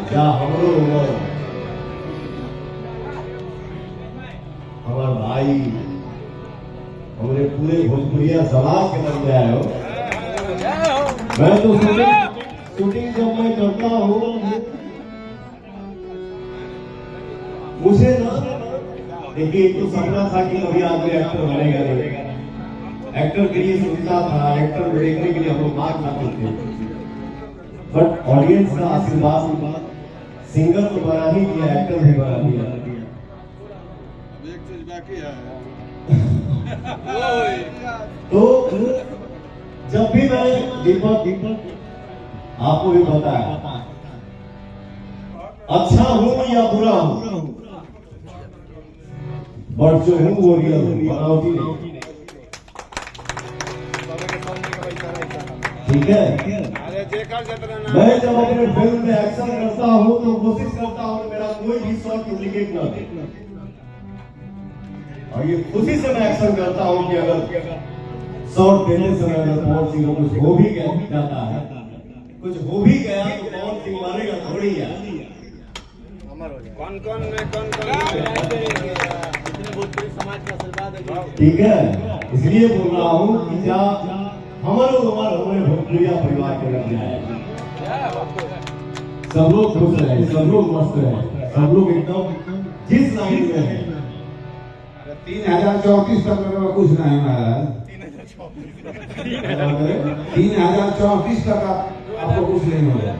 क्या हमरो हमारे भाई हमारे पूरे भोजपुरिया समाज के बन गया हो। मैं तो शूटिंग जब मैं करता हूँ मुझे ना देखिए एक तो सपना था कि कभी आदमी एक्टर बनेगा नहीं, एक्टर के लिए सोचता था, एक्टर देखने के लिए हम लोग मार खाते थे, बट ऑडियंस का आशीर्वाद सिंगर तो बना ही दिया, एक्टर भी बना दिया। एक चीज बाकी है तो जब भी मैं दीपक आपको भी पता है अच्छा हूं या बुरा हूं, बट जो हूं वो रियल हूं, बनावटी नहीं। ठीक है, मैं जब अपने फिल्म में एक्शन करता हूं तो कोशिश करता हूं कि मेरा कोई भी शॉट डुप्लीकेट ना दे, और ये खुशी से मैं एक्शन करता हूं कि अगर शॉट देने समय अगर पवन सिंह को कुछ हो भी जाता है, कुछ हो भी गया तो पवन सिंह मारेगा थोड़ी है। कौन भोजपुरी समाज का आशीर्वाद है। ठीक है, इसलिए बोल रहा हूँ कि क्या हमारे भोजपुरिया परिवार के लग जाए, सब लोग खुश रहे, सब लोग मस्त रहे, सब लोग एकदम जिस लाइन में है। 3034 तक में कुछ नहीं महाराज, 3034 तक आपको कुछ नहीं हो जाए।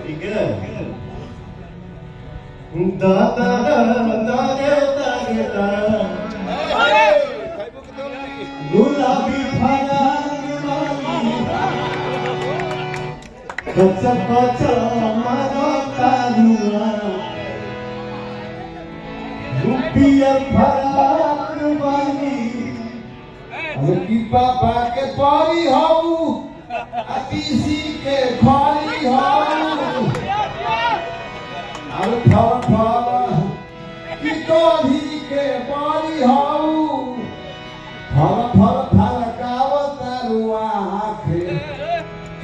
ठीक है, दादा गुलाबी फरा कच्चा कच्चा मारो तारुआ रुपिया फरा की पापा के पारी हो पीसी के खाली हो और फल फल की कोढ़ी के पारी हो फल फल फल कावतरुआ आखे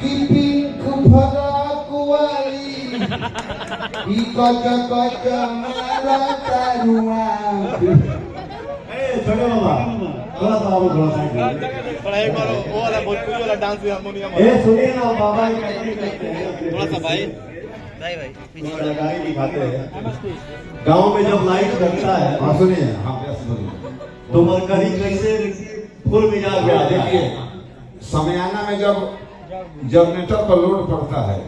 की पिंक फरक वाली की कच कच मारा तरुआ। छोटे बाबा थोड़ा सा आओ, थोड़ा सा पढ़ाई करो, वो वाला भोजपुरी वाला डांस भी हारमोनियम सुनिए ना बाबा थोड़ा सा भाई लगाई दिखाते हैं। गांव में जब लाइट लगता है, हाँ सुनिए, हाँ सुनिए, तो मरकरी कैसे फुल मिजाज में आ जाती है। समयाना में जब जनरेटर पर लोड पड़ता है